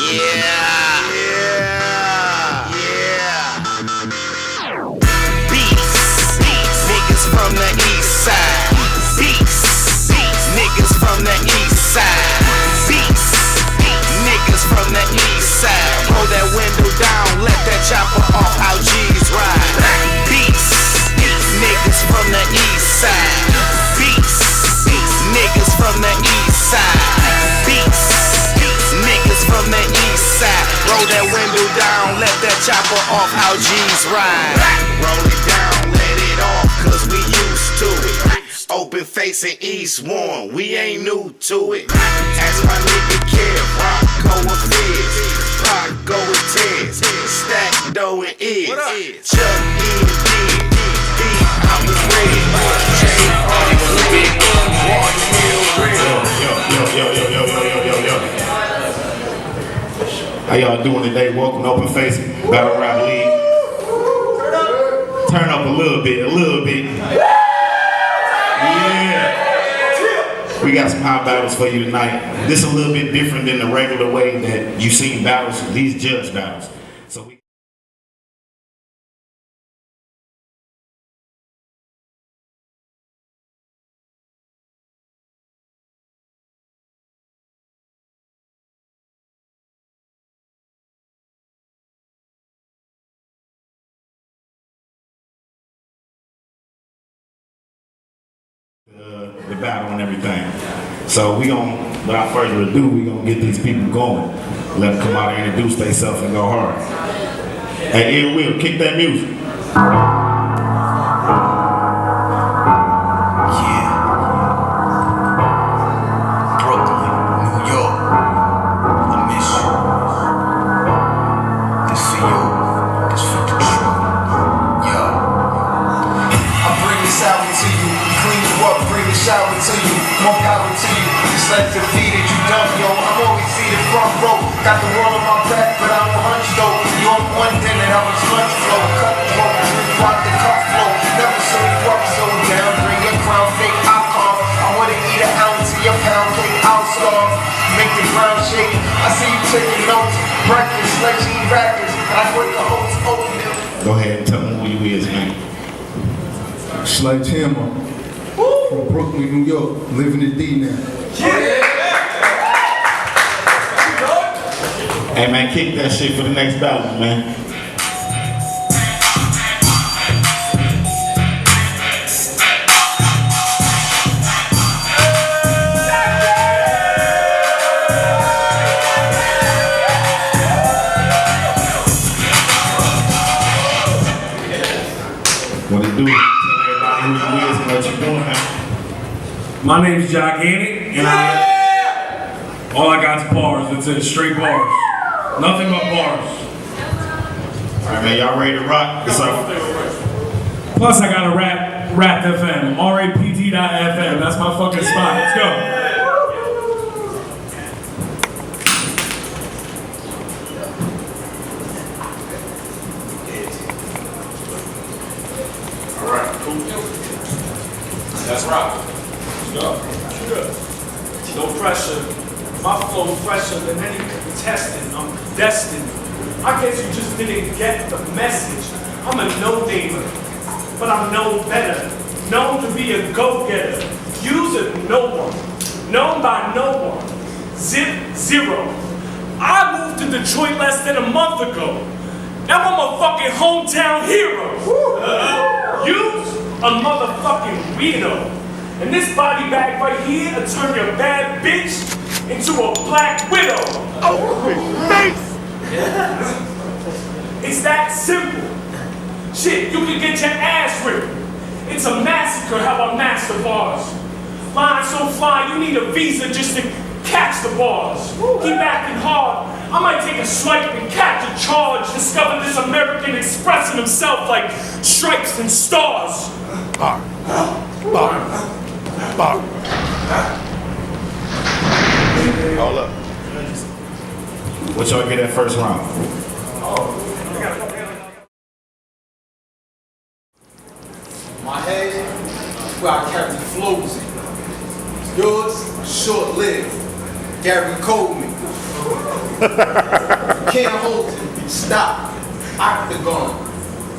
Beats, niggas from the east side. Beats, niggas from the east side. Beats, niggas from the east side. Roll that window down, let that chopper off, how G's ride. Beats, niggas from the east side. Beats, niggas from the east side. Beats, niggas from the east side. Roll that window down, let that chopper off, how G's ride. Roll it down, let it off, cause we used to it. OpenFace and East Warren, we ain't new to it. Ask my nigga Kev, Rock go with Fizz, Rock go with Tez, Stack Dough and Iz, Chuck E and D, I was ready, J.R.L, How y'all doing today? Welcome to OpenFace Battle Rap League. Turn up a little bit. Yeah. We got some hot battles for you tonight. This is a little bit different than the regular way that you've seen battles, these judge battles. So we the battle and everything. So we gonna, without further ado, we gonna get these people going. Let them come out and introduce themselves and go hard. Hey, Ill Will, kick that music. Yeah. Brooklyn, New York. I miss you. This for you. This for Detroit. Yo. I bring this album to you. Clean you up, bring the shower to you. More power to you. Just like the feet that you dump, yo. I'm always seated front row. Got the world on my back, but I'm a hunch though. You on one thing that I was lunch flow. Cut the rope, rock the cup flow. Never saw you up so down. Bring your crown, fake outcome. I wanna eat an ounce of your pound cake. I'll starve. Make the ground shake. I see you taking notes. Breakfast, let's eat rappers. I put the host oatmeal. Go ahead and tell them who you is, man. Sledge from Brooklyn, New York, living in D now. Hey man, kick that shit for the next battle, man. What it do? Tell everybody who you is and what you doing, man. My name's Gigantic, and all I got's bars. That's it, straight bars. Nothing but bars. Alright man, y'all ready to rock? It's up. Plus I got a rap FM, rapt.fm. That's my fucking spot. Let's go. Alright, cool. Let's rock. Let's go. No pressure. My flow fresher than any contestant. I'm destined. I guess you just didn't get the message. I'm a no-namer, but I'm no better. Known to be a go-getter. User no one. Known by no one. Zero. I moved to Detroit less than a month ago. Now I'm a fucking hometown hero. You's a motherfucking weirdo. And this body bag right here will turn your bad bitch into a black widow. Face! It's that simple. Shit, you can get your ass ripped. It's a massacre how I master bars. Lines so fly, you need a visa just to catch the bars. Keep acting hard. I might take a swipe and catch a charge. Discover this American expressing himself like stripes and stars. Bar. Hold up. What y'all get that first round? My head, where I carry flows in. Yours, short-lived. Gary Coleman. Can't hold it. Stop. Octagon.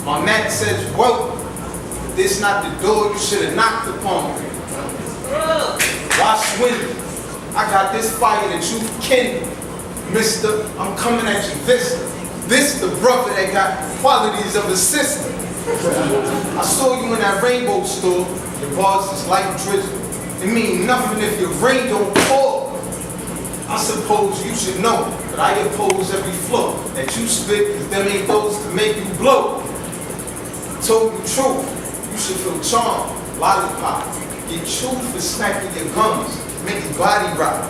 My man says, well, this not the door you should have knocked upon. Why swindle? I got this fire that you kindle. Mister, I'm coming at you, This the brother that got qualities of a sister. I saw you in that rainbow store. Your bars is like drizzle. It mean nothing if your rain don't fall. I suppose you should know that I oppose every flow that you spit, cause them ain't those to make you blow. I told you truth, you should feel charmed, lollipop. Get chewed for smacking your gums, make your body rock.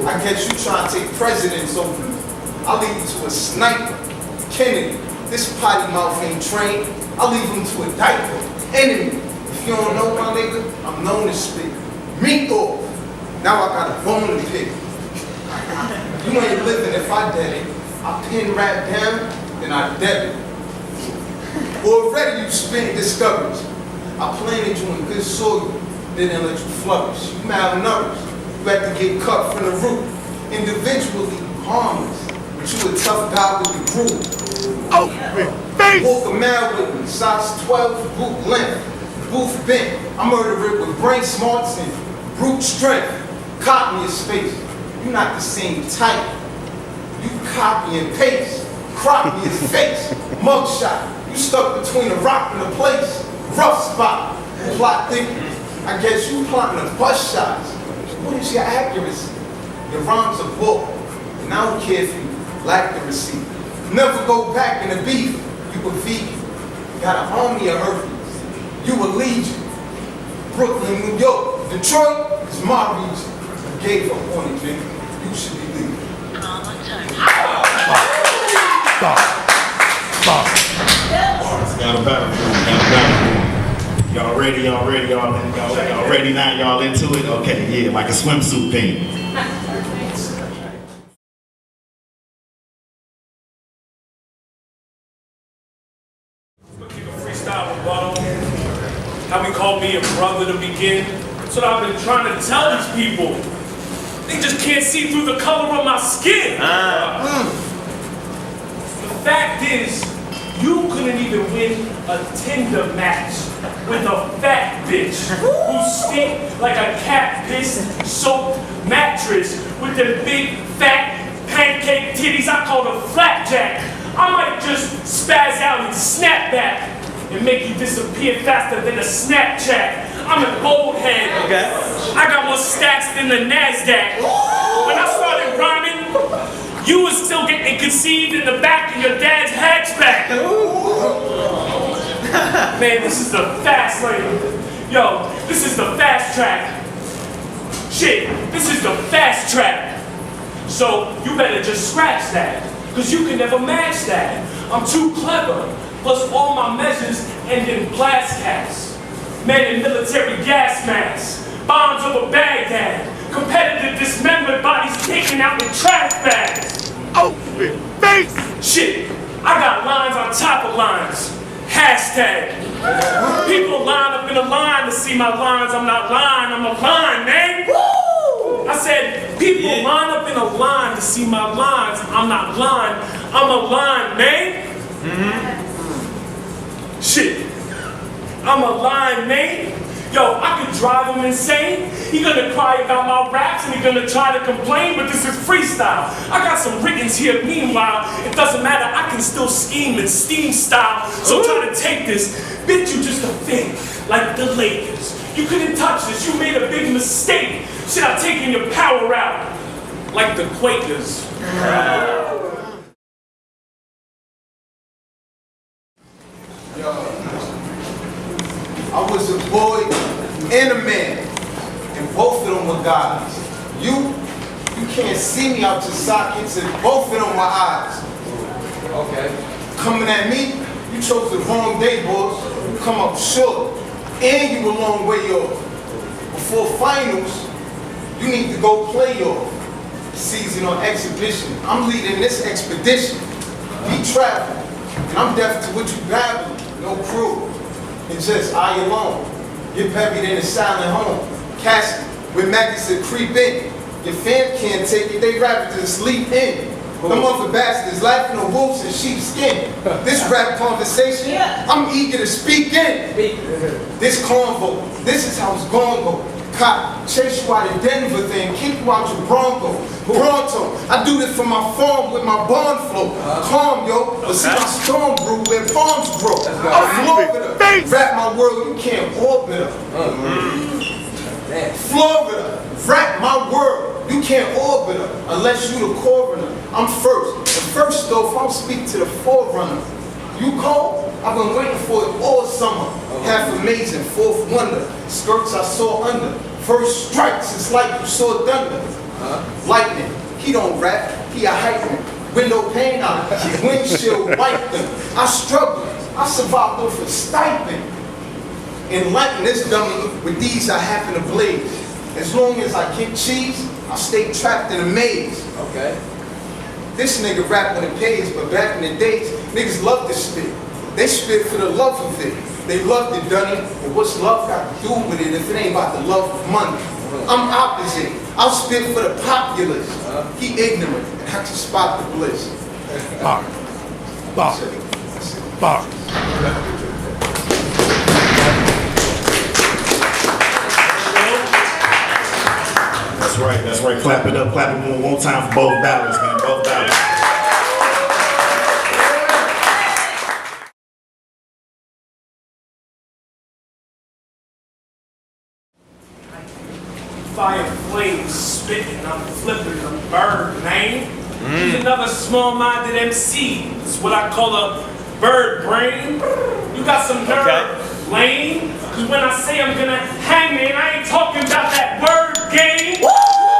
I guess you trying to take presidents over me. I'll leave you to a sniper. Kennedy, this potty mouth ain't trained. I'll leave him to a diaper. Enemy, if you don't know my nigga, I'm known to spit. Meat off. Now I got a bone to pick. You ain't living if I dead it. I pin rap down, then I dead it. Already you spent discoveries. I planted you in good soil, didn't let you flourish. You malnourished. You had to get cut from the root. Individually harmless, but you a tough guy with the groove. Walk a mile with me, size 12, boot length, booth bent. I murder it with brain smarts and brute strength. Copy your space. You're not the same type. You copy and paste. Crop me his face. Mugshot. You stuck between a rock and a place. Rough spot. Plot thickness. I guess you plotting the bus shots. What is your accuracy? Your rhymes are book. And I don't care if you lack the receipt. Never go back in the beef. You a vegan. Got an army of herpes. You a legion. Brooklyn, New York. Detroit is my region. I gave up on it, nigga. You should be leaving. Got a battle going. Y'all ready? Y'all ready now? Y'all into it? Okay, yeah, like a swimsuit thing. Freestyle rebuttal. How we call me a brother to begin. That's what I've been trying to tell these people. They just can't see through the color of my skin. The fact is, you couldn't even win a Tinder match with a fat bitch who stink like a cat piss soaked mattress with them big fat pancake titties I call them flapjack. I might just spaz out and snap back and make you disappear faster than a Snapchat. I'm an old head. Okay. I got more stats than the NASDAQ. When I started rhyming, you was still getting conceived in the back of your dad's hatchback. Man, this is the fast lane. Yo, this is the fast track. Shit, this is the fast track. So you better just scratch that, cause you can never match that. I'm too clever. Plus all my measures end in blast caps. Men in military gas masks. Bombs over Baghdad. Competitive dismembered bodies taken out in trash bags. OpenFace! Shit, I got lines on top of lines. Hashtag. People line up in a line to see my lines. I'm not lying, I'm a line, man. I said, people line up in a line to see my lines. I'm not lying, I'm a line, man. Shit, I'm a line, man. Yo, I could drive him insane. He gonna cry about my raps and he gonna try to complain, but this is freestyle. I got some writtens here, meanwhile. It doesn't matter, I can still scheme in steam style. So try to take this. Bitch, you just a thing, like the Lakers. You couldn't touch this, you made a big mistake. Should have taken your power out, like the Quakers. I was a boy and a man, and both of them were guys. You can't see me out your sockets, and both of them were eyes. Okay. Coming at me, you chose the wrong day, boys. You come up short, and you a long way off. Before finals, you need to go play off. Season or exhibition. I'm leading this expedition. We travel, and I'm deaf to what you babble. No crew. It's just I alone. You're buried in a silent home. Casket where maggots that creep in. Your fam can't take it, they rather just sleep in. Them other bastards laughing on wolves in sheepskin. This rap conversation, I'm eager to speak in. This convo, this is how it's gon' go. Cop, chase you out of Denver, then kick you out your Bronco. Pronto, I do this for my farm with my barn flow. Calm, yo, but see my storm brew where palms grow. I'm Florida, rap my world, you can't orbit her. Florida, rap my world, you can't orbit her unless you the coroner. I'm first, and first though, if I don't speak to the forerunner. You cold? I've been waiting for it all summer. Half amazing, fourth wonder. Skirts I saw under. First strikes, it's like you saw thunder. Lightning, he don't rap, he a hype man. Window pane out, windshield wipe them. I struggle, I survived off a stipend. Enlighten this dummy, with these I happen to blaze. As long as I kick cheese, I stay trapped in a maze. Okay. This nigga rap when it pays, but back in the days, niggas love to spit. They spit for the love of it. They loved it, Dunny. But what's love got to do with it if it ain't about the love of money? I'm opposite. I'll spit for the populace. He ignorant, and I can spot the bliss. Bar. Bar. Bar. That's right. Clap it up, clap it one more time for both battles, man. Both battles. Fire flames spitting, I'm flipping, I'm bird, man. He's another small-minded MC. It's what I call a bird brain. You got some nerve, lame. Cause when I say I'm gonna hang, man, I ain't talking about that word game.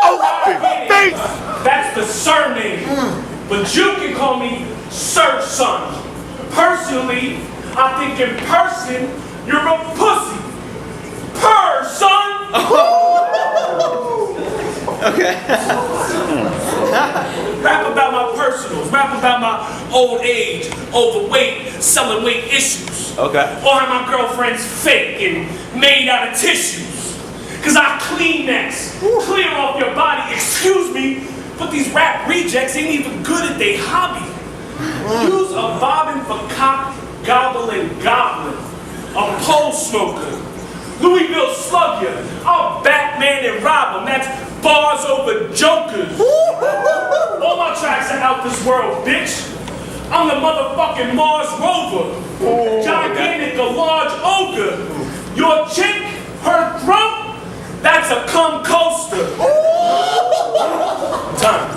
OpenFace! That's the surname. But you can call me Sir Son. Personally, I think in person, you're a pussy. Purr, son! Okay. Rap about my personals, rap about my old age, overweight, selling weight issues. Okay. Or how my girlfriend's fake and made out of tissues. Cause I Kleenex, clear off your body, excuse me, but these rap rejects ain't even good at their hobby. Use a bobbin for cock, gobbling goblin, a pole smoker, Louisville slug ya, I'll Batman and rob him, that's bars over jokers. All my tracks are out this world, bitch. I'm the motherfucking Mars rover, gigantic, a large ogre. Your chick, her throat, that's a cum coaster. Time.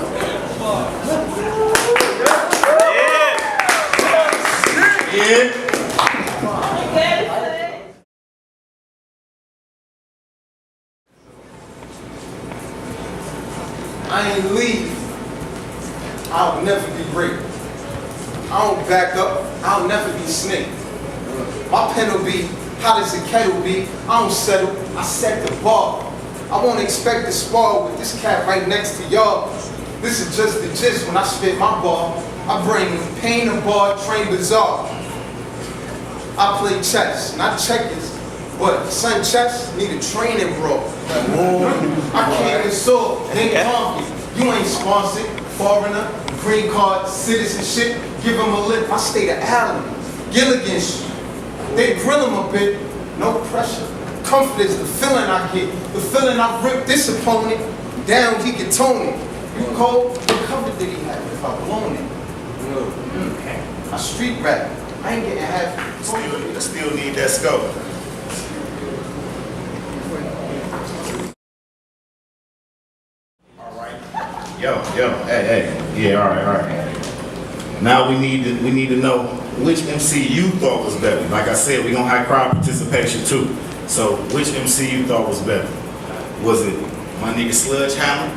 Yeah. I ain't leave. I'll never be great. I don't back up. I'll never be snake. My pen will be hot as a kettle be. I don't settle. I set the bar. I won't expect to spar with this cat right next to y'all. This is just the gist when I spit my bar. I bring pain to bar, train bizarre. I play chess, not checkers. But son, chess need a training bro. I came in sword, then coffee. You ain't sponsored, foreigner, green card, citizenship. Give him a lip. I stay to Allen, Gilligan shit. They grill him a bit, no pressure. Comfort is the feeling I get. The feeling I rip this opponent down, he can tone it. You cold? What cover did he have if I blown it? I street rap. I ain't getting half. Still need that scope. Yo, hey, yeah, all right. Now we need to know which MC you thought was better. Like I said, we gonna have crowd participation too. So which MC you thought was better? Was it my nigga Sledge Hammer?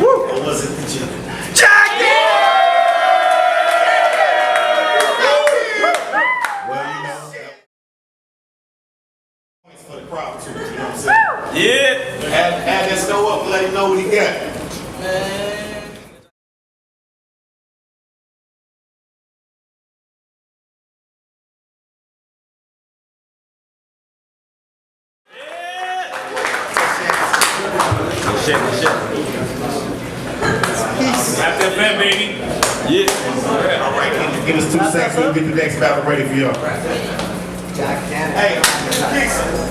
Or was it the Juggernaut? Well, you know, points for the crowd too. You know what I'm saying? Yeah. Add that stuff up and let him know what he got. Wrap that bed, baby. Yeah. All right, give us 2 seconds. We'll get the next battle ready for y'all. Jack Cannon. Hey, peace.